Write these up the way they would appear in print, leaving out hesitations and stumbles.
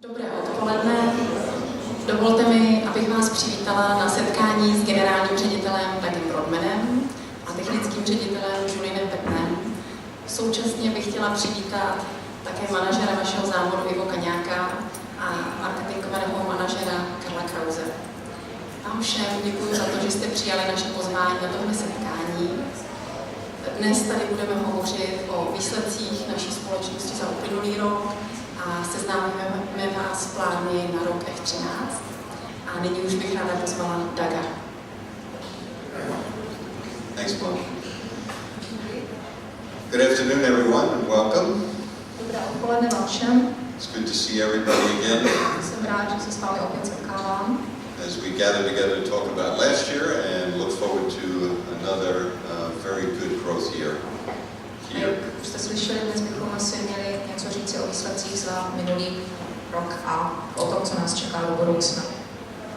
Dobré odpoledne. Dovolte mi, abych vás přivítala na setkání s generálním ředitelem Dagem Rodmanem a technickým ředitelem Julienem Petnem. Současně bych chtěla přivítat také manažera vašeho závodu Ivo Kaňáka a marketingového manažera Karla Krause. Vám všem děkuji za to, že jste přijali naše pozvání na tohle setkání. Dnes tady budeme hovořit o výsledcích naší společnosti za uplynulý rok a seznámíme vás s plány na rok F13. A nyní už bych ráda pozvala Daga. Thanks, Mom. Good afternoon, everyone, and welcome. Dobré odpoledne vám všem. It's good to see everybody again Jsem rád, že se s vámi opět setkávám. as we gather together to talk about last year and look forward to another very good growth year here. Už jste slyšeli, dnes bychom asi měli něco říct o výsledcích za minulý rok a o tom, co nás čeká do budoucna.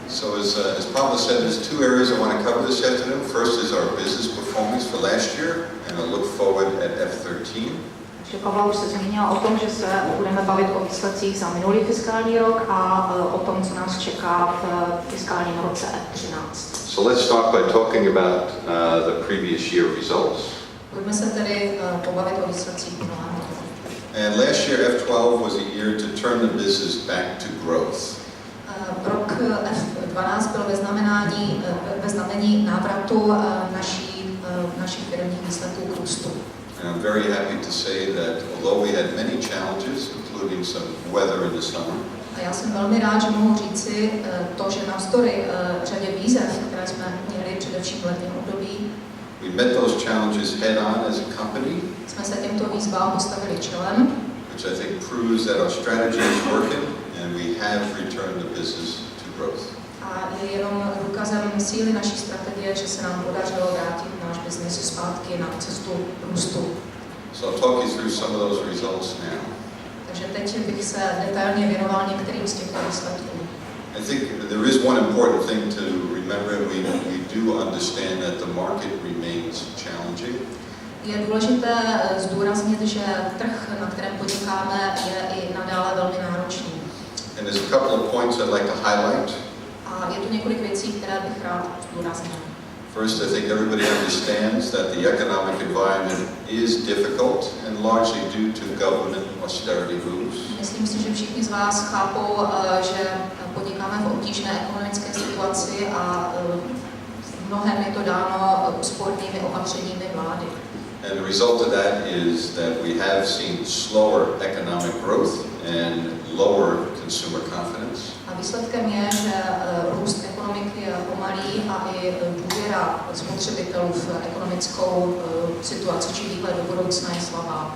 So as Pablo said, there's two areas I want to cover this afternoon. First is our business performance for last year, and I look forward at F13. Pavel už se zmínil o tom, že se budeme bavit o výsledcích za minulý fiskální rok a o tom, co nás čeká v fiskálním roce F13. So let's start by talking about the previous year results. Pojďme se tedy pobavit o výsledcích minulého roku. And last year, F12 was a year to turn the business back to growth. Rok F12 byl ve znamení návratu našich firmních výsledků k růstu. And I'm very happy to say that although we had many challenges, including some weather in the summer, A já jsem velmi rád, že mohu říci to, že navzdory řadě výzev, které jsme měli především v letním období, we met those challenges head on as a company, jsme se těmto výzvám postavili čelem, which I think proves that our strategy is working and we have returned the business to growth. a je jenom důkazem síly naší strategie, že se nám podařilo vrátit náš biznis zpátky na cestu růstu. So I'll talk you through some of those results now. Takže teď bych se detailně věnoval některým z těchto výsledků. I think there is one important thing to remember. We do understand that the market remains challenging. Je důležité zdůraznit, že trh, na kterém podnikáme, je i nadále velmi náročný. And there's a couple of points I'd like to highlight. A je tu několik věcí, které bych rád zdůraznil. First, I think everybody understands that the economic environment is difficult and largely due to government austerity moves. Myslím si, že všichni z vás chápou, že podnikáme v obtížné ekonomické situaci a mnohem je to dáno úspornými opatřeními vlády. And the result of that is that we have seen slower economic growth and lower consumer confidence. A výsledkem je, že růst ekonomiky je pomalý a i důvěra spotřebitelů v ekonomickou situaci či výhled do budoucna je slabá.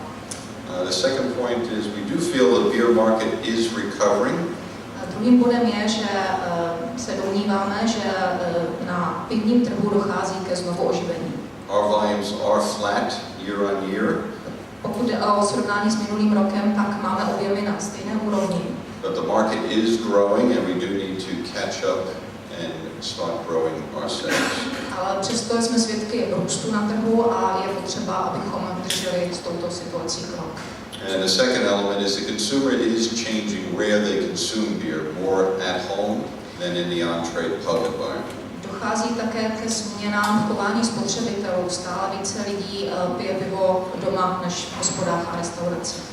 The second point is we do feel the beer market is recovering. Druhým bodem je, že se domníváme, že na pivním trhu dochází ke znovu oživení. Our volumes are flat year on year. Pokud jde o srovnání s minulým rokem, tak máme objemy na stejné úrovni. But the market is growing and we do need to catch up and start growing ourselves. Ale přesto jsme svědky růstu na trhu a je potřeba, abychom drželi s touto situací krok. And the second element is the consumer is changing where they consume beer, more at home than in the on-trade pub environment. Dochází také ke změnám v chování spotřebitelů. Stále více lidí pije pivo doma než v hospodách a restauracích.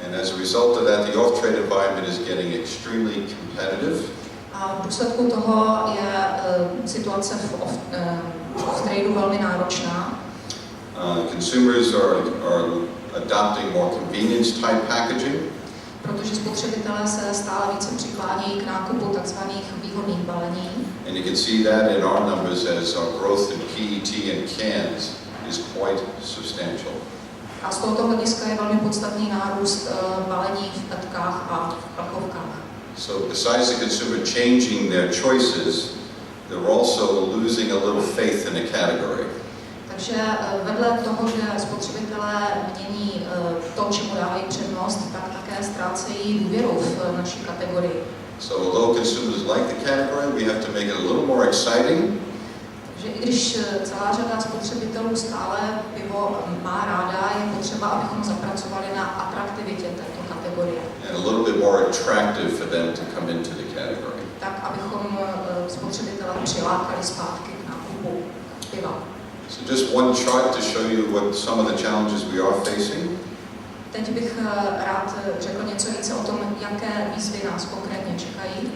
And as a result of that, the off-trade environment is getting extremely competitive. A v důsledku toho je situace v off-tradeu velmi náročná. Consumers are adopting more convenience type packaging. Protože spotřebitelé se stále více přiklánějí k nákupu tzv. Výhodných balení. And you can see that in our numbers as our growth in PET and cans is quite substantial. A z tohoto hlediska je velmi podstatný nárůst balení v petkách a v plechovkách. So besides the consumer changing their choices, they're also losing a little faith in the category. Takže vedle toho, že spotřebitelé mění to, čemu dávají přednost, tak také ztrácejí důvěru v naší kategorii. So although consumers like the category, we have to make it a little more exciting. že i když celá řada spotřebitelů stále pivo má ráda, je potřeba, abychom zapracovali na atraktivitě této kategorie. And a little bit more attractive for them to come into the category. Tak, abychom spotřebitele přilákali zpátky k nákupu piva. So just one chart to show you what some of the challenges we are facing. Teď bych rád řekl něco více o tom, jaké výzvy nás konkrétně čekají.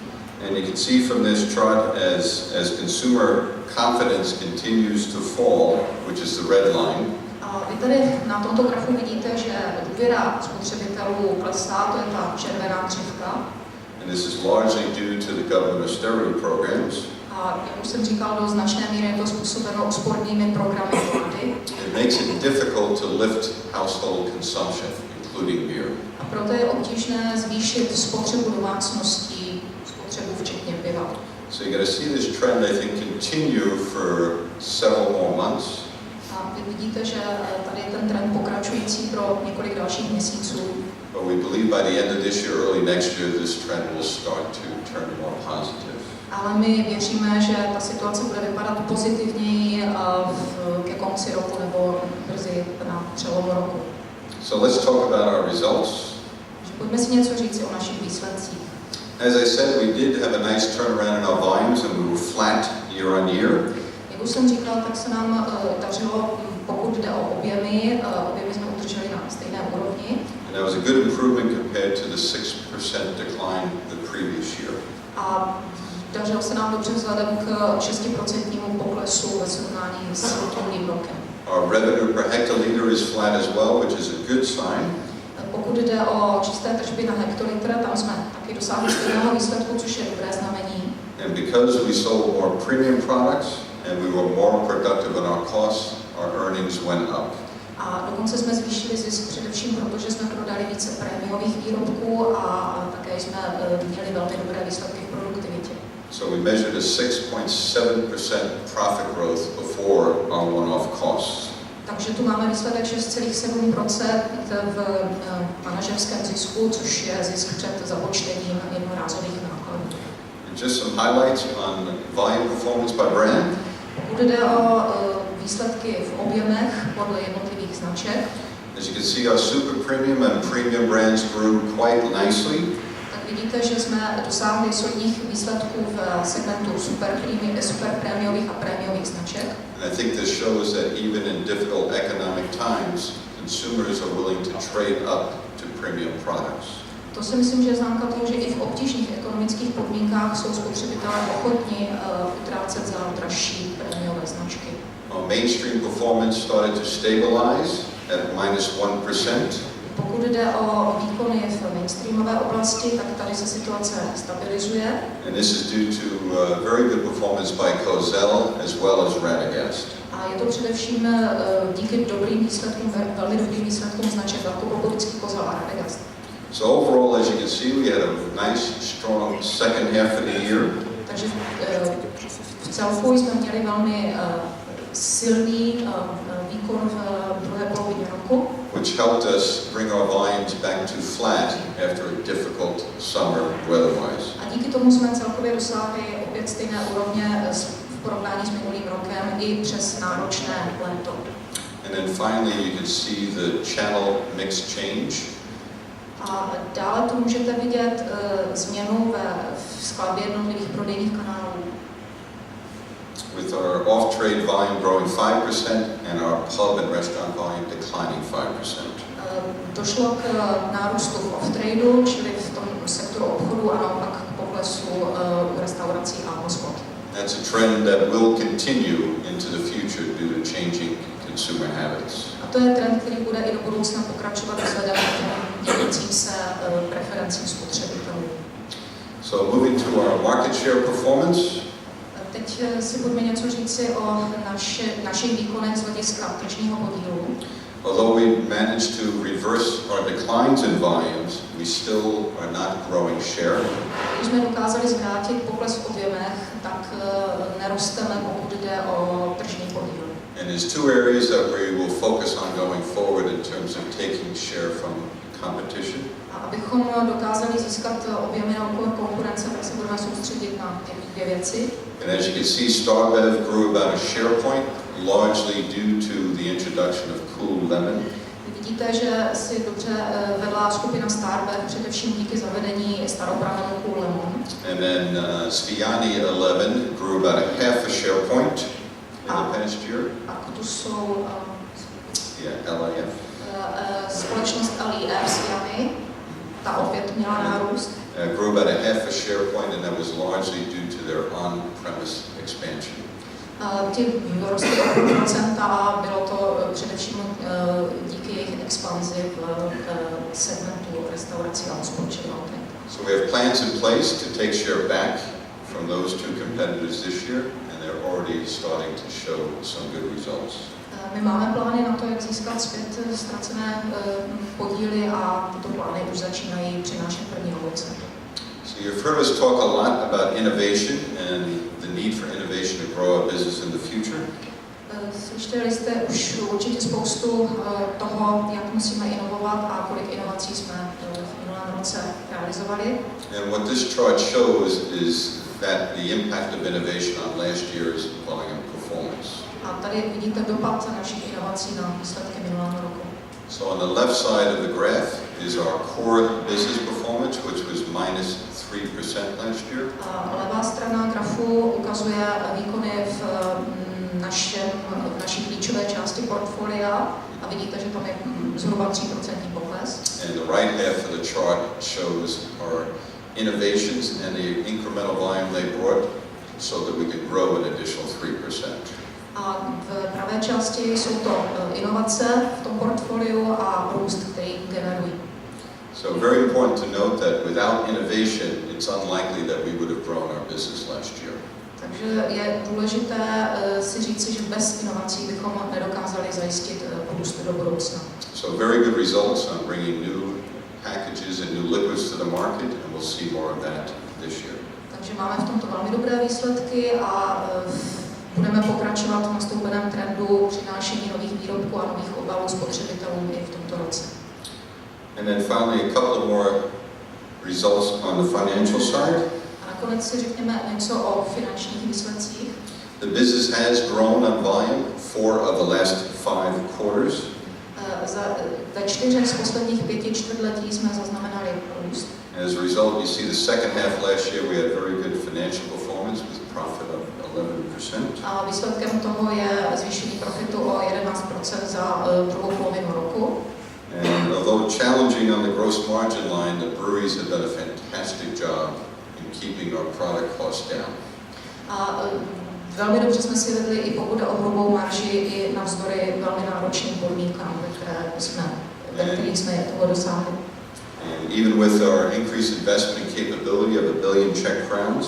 And you can see from this chart as consumer confidence continues to fall, which is the red line. A vy tady na tomto grafu vidíte, že důvěra spotřebitelů klesá, to je ta červená křivka. And this is largely due to the government austerity programs. A jak už jsem říkal, do značné míry je to způsobeno úspornými programy vlády. It makes it difficult to lift household consumption, including beer. A proto je obtížné zvýšit spotřebu domácností, spotřebu včetně piva. So you're going to see this trend, I think, continue for several more months. A vy vidíte, že tady je ten trend pokračující pro několik dalších měsíců. But we believe by the end of this year, early next year, this trend will start to turn more positive. Ale my věříme, že ta situace bude vypadat pozitivněji ke konci roku nebo brzy na přelomu roku. So let's talk about our results. Pojďme si něco říci o našich výsledcích. As I said, we did have a nice turnaround in our volumes and we were flat year on year. Jak už jsem říkal, tak se nám dařilo, pokud jde o objemy jsme udrželi na stejné úrovni. And that was a good improvement compared to the 6% decline the previous year. A dařilo se nám dobře vzhledem k 6% poklesu ve srovnání s minulým rokem. Our revenue per hectoliter is flat as well, which is a good sign. Pokud jde o čisté tržby na hektolitr, tam jsme taky dosáhli stejného výsledku, což je dobré znamení. And because we sold more premium products and we were more productive on our costs, our earnings went up. A dokonce jsme zvýšili zisk především proto, že jsme prodali více prémiových výrobků a také jsme měli velmi dobré výsledky v produktivitě. So we measured a 6.7% profit growth before our one-off costs. Takže tu máme výsledek 6,7% v manažerském zisku, což je zisk před započtením jednorázových nákladů. Just some highlights on volume performance by brand. Pokud jde o výsledky v objemech podle jednotlivých značek, As you can see, our super premium and premium brands grew quite nicely. tak vidíte, že jsme dosáhli solidních výsledků v segmentu super prémiových a prémiových značek. And I think this shows that even in difficult economic times, consumers are willing to trade up to premium products. To si myslím, že je známka toho, že i v obtížných ekonomických podmínkách jsou spotřebitelé ochotni utrácet za dražší prémiové značky. Our mainstream performance started to stabilize at -1%. Pokud jde o výkony v mainstreamové oblasti, tak tady se situace stabilizuje. And this is due to very good performance by Kozel as well as Radagast. A je to především díky dobrým výsledkům, velmi dobrým výsledkům značek jako Obolický kozel a Radagast. So overall, as you can see, we had a nice, strong second half of the year. Takže v celku jsme měli velmi silný výkon v druhé polovině roku, which helped us bring our volumes back to flat after a difficult summer weather-wise. a díky tomu jsme celkově dosáhli opět stejné úrovně v porovnání s minulým rokem i přes náročné léto. And then finally, you can see the channel mix change. A dále tu můžete vidět změnu v skladbě jednotlivých prodejních kanálů. With our off-trade volume growing 5% and our pub and restaurant volume declining 5%. Došlo k nárůstu v off-tradu, čili v tom sektoru obchodu, a naopak k poklesu restaurací a hospod. That's a trend that will continue into the future due to changing consumer habits. A to je trend, který bude i do budoucna pokračovat vzhledem k dělícím se preferencím spotřebitelů. So moving to our market share performance. Teď si pojďme něco říci o našich výkonech z hlediska tržního podílu. Although we managed to reverse our declines in volumes, we still are not growing share. Když jsme dokázali zvrátit pokles v objemech, tak nerosteme, pokud jde o tržní podíl. And there's two areas that we will focus on going forward in terms of taking share from competition. A abychom dokázali získat objemy na úkor konkurence, tak se budeme soustředit na ty dvě věci. And as you can see, StarBev grew about a share point, largely due to the introduction of Cool Lemon. Vidíte, že si dobře vedla skupina Starbucks, především díky zavedení staropramenu Lemon. And then Sviani 11 grew about a half a share point in the past year. A tu jsou LIF. Společnost LIF Sviani, ta opět měla nárůst. Grew about a half a share point, and that was largely due to their on-premise expansion. Ty rostly o 0,5% a bylo to především díky jejich expanzi v segmentu restaurací a hospod. So we have plans in place to take share back from those two competitors this year, and they're already starting to show some good results. My máme plány na to, jak získat zpět ztracené podíly a tyto plány už začínají přinášet první ovoce. So you've heard us talk a lot about innovation and the need for innovation to grow our business in the future. Slyšeli jste už určitě spoustu toho, jak musíme inovovat a kolik inovací jsme v minulém roce realizovali. And what this chart shows is that the impact of innovation on last year's volume performance. A tady vidíte dopad našich inovací na výsledky minulého roku. So on the left side of the graph is our core business performance, which was minus 3% last year. A levá strana grafu ukazuje výkony v naší klíčové části portfolia a vidíte, že tam je zhruba 3% pokles. And the right half of the chart shows our innovations and the incremental volume they brought so that we could grow an additional 3%. A v pravé části jsou to inovace v tom portfoliu a růst, který generují. So very important to note that without innovation, it's unlikely that we would have grown our business last year. Takže je důležité si říci, že bez inovací bychom nedokázali zajistit růst do budoucna. So very good results on bringing new packages and new liquids to the market, and we'll see more of that this year. Takže máme v tomto velmi dobré výsledky a budeme pokračovat v nastoupeném trendu přinášení nových výrobků a nových obalů spotřebitelům i v tomto roce. And then finally a couple of more results on the financial side. A nakonec si řekněme něco o finančních výsledcích. The business has grown on volume 4 of the last 5 quarters. Ve 4 z posledních 5 čtvrtletí jsme zaznamenali růst. As a result, you see the second half last year we had very good financial performance with profit of 11%. A výsledkem toho je zvýšení profitu o 11% za druhou polovinu roku. And although challenging on the gross margin line, the breweries have done a fantastic job in keeping our product costs down. A velmi dobře jsme si vedli i pokud jde o hrubou marži, i navzdory velmi náročným podmínkám, ve kterých jsme toho dosáhli. And even with our increased investment capability of $1 billion Czech crowns,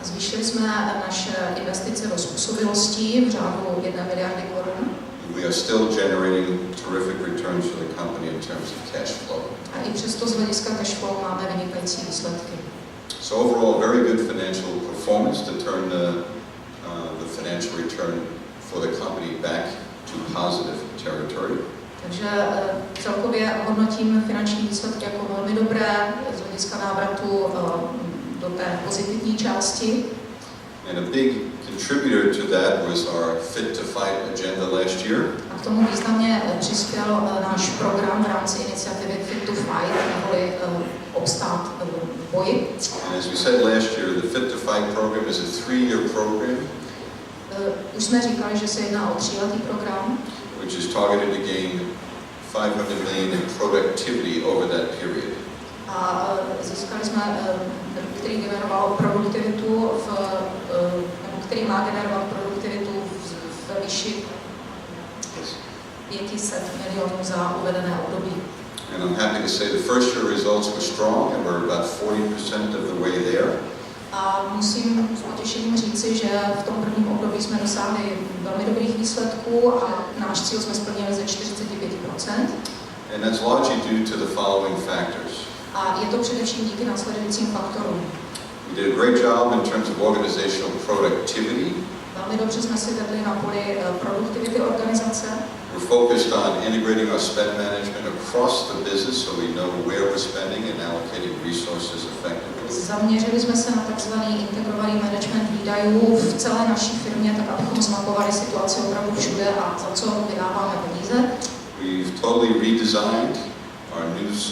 A zvýšili jsme naše investice do způsobilostí v řádu 1 miliardy korun. we are still generating terrific returns for the company in terms of cash flow. A i přesto z hlediska cash flow máme vynikající výsledky. So overall, very good financial performance to turn the financial return for the company back to positive territory. Takže celkově hodnotím finanční výsledky jako velmi dobré z hlediska návratu do té pozitivní části. And a big contributor to that was our Fit to Fight agenda last year. A k tomu významně přispěl náš program v rámci iniciativy Fit to Fight, neboli obstát v boji. And as we said last year, the Fit to Fight program is a 3-year program. Už jsme říkali, že se jedná o 3letý program, which is targeted to gain $500 million in productivity over that period. A získali jsme, který generoval produktivitu nebo který má generovat produktivitu ve výši 500 milionů za uvedené období. And I'm happy to say the first year results were strong and we're about 40% of the way there. A musím s potěšením říci, že v tom prvním období jsme dosáhli velmi dobrých výsledků a náš cíl jsme splnili ze 45%. And that's largely due to the following factors. A je to především díky následujícím faktorům. We did a great job in terms of organizational productivity. Velmi dobře jsme si vedli na poli produktivity organizace. We're focused on integrating our spend management across the business so we know where we're spending and allocating resources effectively. Zaměřili jsme se na takzvaný integrovaný management výdajů v celé naší firmě, tak abychom zmapovali situaci opravdu všude a za co vydáváme peníze. We've totally redesigned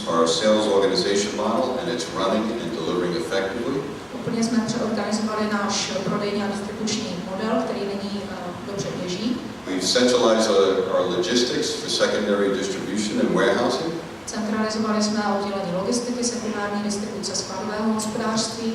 our sales organization model, and it's running and delivering effectively. Úplně jsme přeorganizovali náš prodejní a distribuční model, který nyní dobře běží. We've centralized our logistics for secondary distribution and warehousing. Centralizovali jsme oddělení logistiky, sekundární distribuce, skladového hospodářství.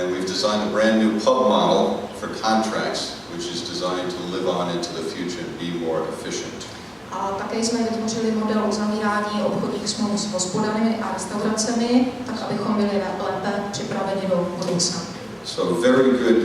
And we've designed a brand new pub model for contracts, which is designed to live on into the future and be more efficient. A také jsme vytvořili model uzavírání obchodních smluv s hospodami a restauracemi, tak abychom byli lépe připraveni do budoucna. So very good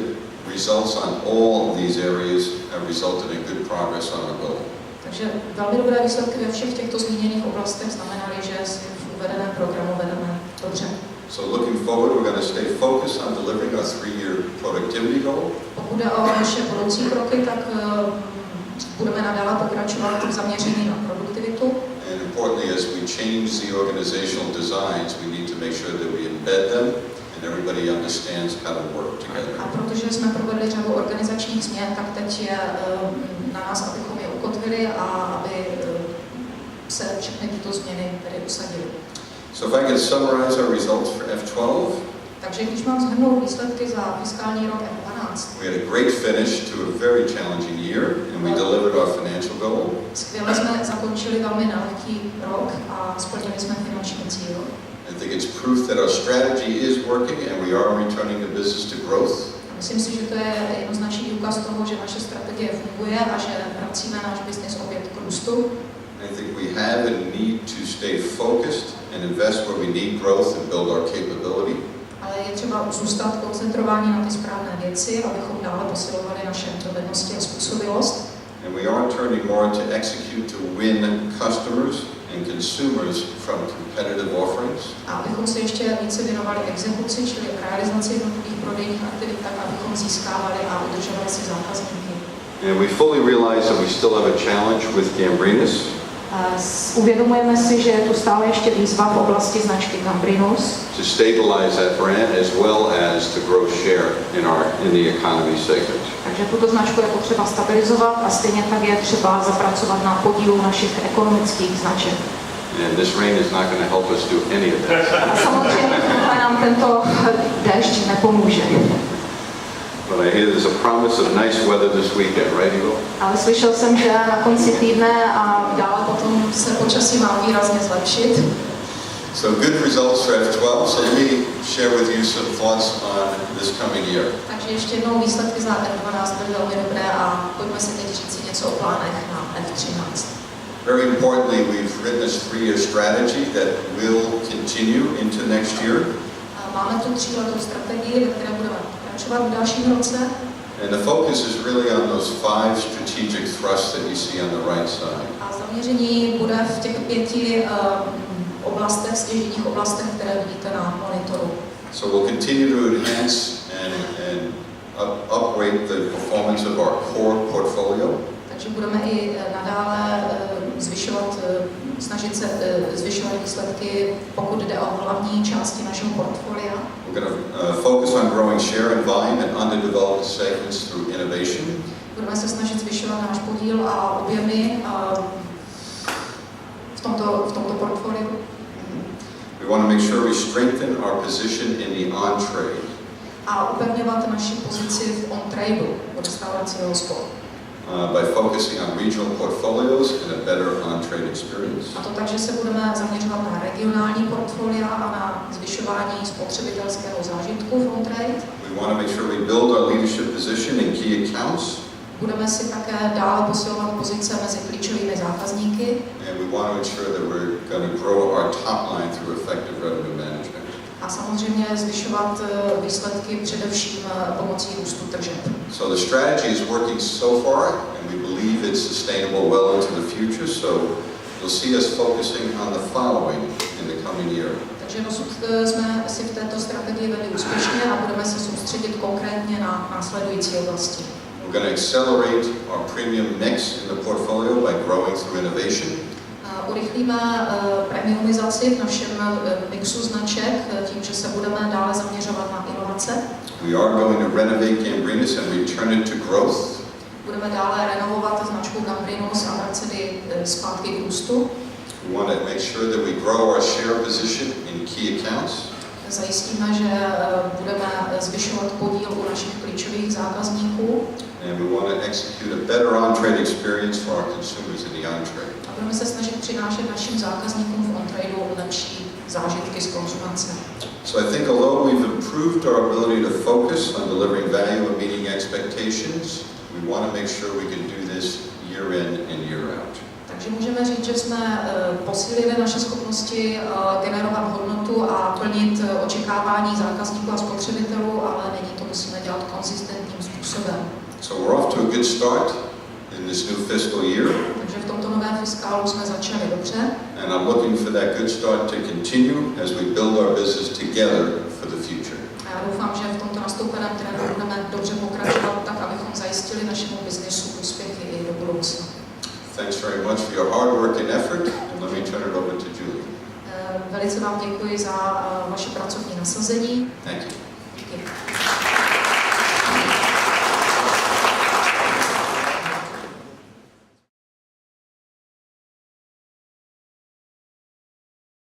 results on all these areas have resulted in good progress on our goal. Takže velmi dobré výsledky ve všech těchto zmíněných oblastech znamenaly, že si v uvedeném programu vedeme dobře. So looking forward, we're going to stay focused on delivering our 3-year productivity goal. Pokud jde o naše budoucí kroky, tak budeme nadále pokračovat v zaměření na produktivitu. And importantly, as we change the organizational designs, we need to make sure that we embed them and everybody understands how to work together. A protože jsme provedli řadu organizačních změn, tak teď je na nás, abychom je ukotvili a aby se všechny tyto změny tedy usadily. So if I can summarize our results for F12. Takže když mám shrnout výsledky za fiskální rok F12. We had a great finish to a very challenging year, and we delivered our financial goal. Skvěle jsme zakončili velmi náročný rok a splnili jsme finanční cíl. I think it's proof that our strategy is working and we are returning the business to growth. Myslím si, že to je jednoznačný důkaz toho, že naše strategie funguje a že vracíme náš biznis opět k růstu. I think we have and need to stay focused and invest where we need growth and build our capability. Ale je třeba zůstat koncentrováni na ty správné věci, abychom dále posilovali naše dovednosti a způsobilost. And we are turning more to execute to win customers and consumers from competitive offerings. A abychom se ještě více věnovali exekuci, čili realizaci jednotlivých prodejních aktivit, tak abychom získávali a udržovali si zákazníky. And we fully realize that we still have a challenge with Gambrinus. Uvědomujeme si, že je tu stále ještě výzva v oblasti značky Gambrinus. To stabilize that brand as well as to grow share in the economy segment. Takže tuto značku je potřeba stabilizovat a stejně tak je třeba zapracovat na podílu našich ekonomických značek. And this rain is not going to help us do any of that. A samozřejmě nám tento déšť nepomůže. But I hear there's a promise of nice weather this weekend, right, Ivo? Ale slyšel jsem, že na konci týdne a dále potom se počasí má výrazně zlepšit. So good results for F12. So let me share with you some thoughts on this coming year. Takže ještě jednou výsledky za F12 byly velmi dobré a pojďme si teď říct něco o plánech na F13. Very importantly, we've written this 3-year strategy that will continue into next year. Máme tu 3letou strategii, ve které budeme pokračovat v dalším roce. And the focus is really on those 5 strategic thrusts that you see on the right side. A zaměření bude v těch 5 oblastech, stěžejních oblastech, které vidíte na monitoru. So we'll continue to enhance and upgrade the performance of our core portfolio. Takže budeme i nadále snažit se zvyšovat výsledky, pokud jde o hlavní části našeho portfolia. We're going to focus on growing share and volume in underdeveloped segments through innovation. Budeme se snažit zvyšovat náš podíl a objemy v tomto portfoliu. We want to make sure we strengthen our position in the on-trade. A upevňovat naši pozici v on-tradu, v restauraci a hospod. By focusing on regional portfolios and a better on-trade experience. A to tak, že se budeme zaměřovat na regionální portfolia a na zvyšování spotřebitelského zážitku v on-trade. We want to make sure we build our leadership position in key accounts. Budeme si také dále posilovat pozice mezi klíčovými zákazníky. And we want to ensure that we're going to grow our top line through effective revenue management. A samozřejmě zvyšovat výsledky především pomocí růstu tržeb. So the strategy is working so far, and we believe it's sustainable well into the future. So you'll see us focusing on the following in the coming year. Takže dosud jsme si v této strategii vedli úspěšně a budeme se soustředit konkrétně na následující oblasti. We're going to accelerate our premium mix in the portfolio by growing through innovation. Urychlíme premiumizaci v našem mixu značek tím, že se budeme dále zaměřovat na inovace. We are going to renovate Gambrinus and return it to growth. Budeme dále renovovat značku Gambrinus a vracet ji zpátky k růstu. We want to make sure that we grow our share position in key accounts. Zajistíme, že budeme zvyšovat podíl u našich klíčových zákazníků. And we want to execute a better on-trade experience for our consumers in the on-trade. A budeme se snažit přinášet našim zákazníkům v on-tradeu lepší zážitky z konzumace. So I think although we've improved our ability to focus on delivering value and meeting expectations, we want to make sure we can do this year in and year out. Takže můžeme říct, že jsme posílili naše schopnosti generovat hodnotu a plnit očekávání zákazníků a spotřebitelů, ale nyní to musíme dělat konzistentním způsobem. So we're off to a good start in this new fiscal year. Takže v tomto novém fiskálu jsme začali dobře. And I'm looking for that good start to continue as we build our business together for the future. A já doufám, že v tomto nastoupeném trendu budeme dobře pokračovat tak, abychom zajistili našemu biznesu úspěchy i do budoucna. Thanks very much for your hard work and effort, and let me turn it over to Julie. Velice vám děkuji za vaše pracovní nasazení. Thank you. Díky.